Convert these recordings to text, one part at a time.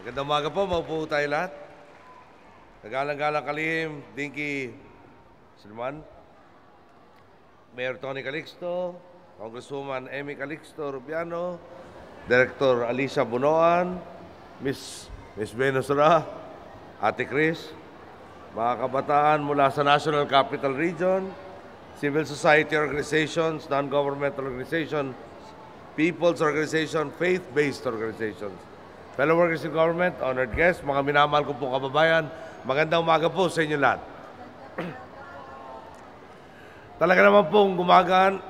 Magandang umaga po, maupo tayo lahat. Nagalang-galang kalihim, Dinky Sulman, Mayor Tony Calixto, Congresswoman Amy Calixto Rubiano, Director Alicia Bunoan, Miss Venus Ra, Ate Chris, mga kabataan mula sa National Capital Region, civil society organizations, non-governmental organizations, people's organization, faith-based organizations, fellow workers in government, honored guests, mga minamahal ko po kababayan, magandang umaga po sa inyo lahat. Talaga naman pong gumagaan,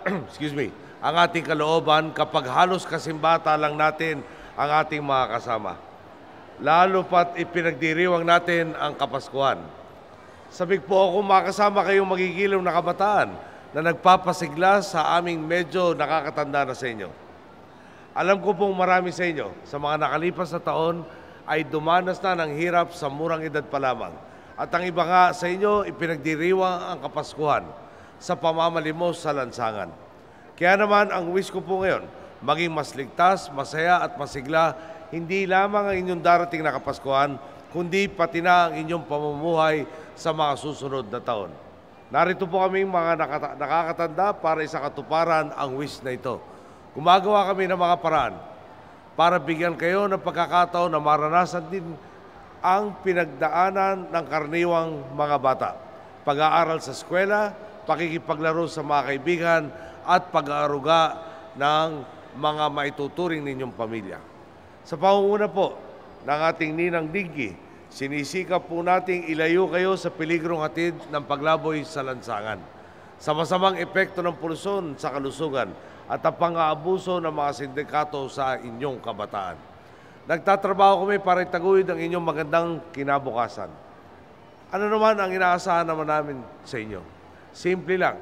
ang ating kalooban kapag halos kasimbata lang natin ang ating mga kasama. Lalo pat ipinagdiriwang natin ang Kapaskuhan. Sabik po ako makasama kayong magigiliw na kabataan na nagpapasigla sa aming medyo nakakatanda na sa inyo. Alam ko pong marami sa inyo, sa mga nakalipas na taon, ay dumanas na ng hirap sa murang edad pa lamang. At ang iba nga sa inyo, ipinagdiriwang ang Kapaskuhan sa pamamalimos sa lansangan. Kaya naman, ang wish ko po ngayon, maging mas ligtas, masaya at masigla, hindi lamang ang inyong darating na Kapaskuhan, kundi pati na ang inyong pamumuhay sa mga susunod na taon. Narito po kaming mga nakakatanda para sa katuparan ang wish na ito. Gumagawa kami ng mga paraan para bigyan kayo ng pagkakataon na maranasan din ang pinagdaanan ng karaniwang mga bata. Pag-aaral sa eskwela, pakikipaglaro sa mga kaibigan, at pag-aaruga ng mga maituturing ninyong pamilya. Sa pangunguna po ng ating Ninang Dinky, sinisikap po nating ilayo kayo sa peligrong hatid ng paglaboy sa lansangan, sa masamang epekto ng polusyon sa kalusugan, at ang pang-aabuso ng mga sindikato sa inyong kabataan. Nagtatrabaho kami para itaguyod ang inyong magandang kinabukasan. Ano naman ang inaasahan naman namin sa inyo? Simple lang,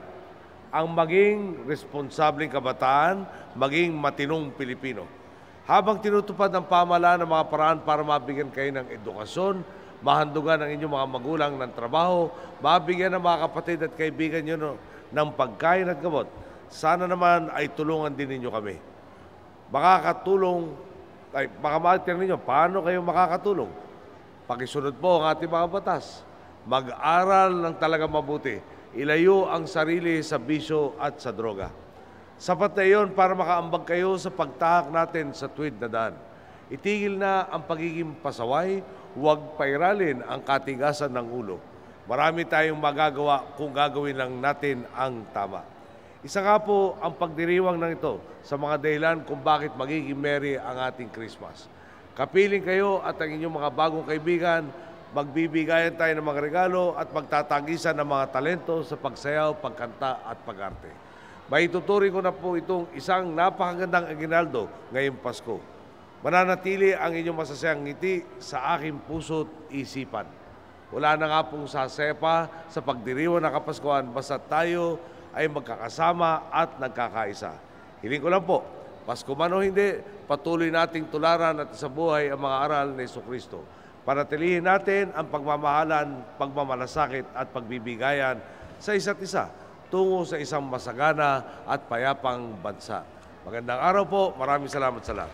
ang maging responsableng kabataan, maging matinong Pilipino. Habang tinutupad ng pamahalaan ng mga paraan para mabigyan kayo ng edukasyon, mahandugan ang inyong mga magulang ng trabaho, mabigyan ng mga kapatid at kaibigan nyo ng pagkain at gamot, sana naman ay tulungan din ninyo kami. Baka matin ninyo, paano kayo makakatulong? Pakisunod po ang ating mga batas. Mag-aral ng talaga mabuti. Ilayo ang sarili sa bisyo at sa droga. Sapat na iyon para makaambag kayo sa pagtahak natin sa tuwid na daan. Itigil na ang pagiging pasaway, huwag pairalin ang katigasan ng ulo. Marami tayong magagawa kung gagawin lang natin ang tama. Isa nga po ang pagdiriwang ng ito sa mga dahilan kung bakit magiging merry ang ating Christmas. Kapiling kayo at ang inyong mga bagong kaibigan, magbibigayan tayo ng mga regalo at magtatagisan ng mga talento sa pagsayaw, pagkanta at pag-arte. Maituturing ko na po itong isang napakagandang aginaldo ngayong Pasko. Mananatili ang inyong masasayang ngiti sa aking puso't isipan. Wala na nga pong sasepa sa pagdiriwang ng Kapaskuhan basta tayo ay magkakasama at nagkakaisa. Hiling ko lang po, Pasko man o hindi, patuloy nating tularan at sa buhay ang mga aral ni Jesucristo. Panatilihin natin ang pagmamahalan, pagmamalasakit at pagbibigayan sa isa't isa tungo sa isang masagana at payapang bansa. Magandang araw po, maraming salamat sa lahat.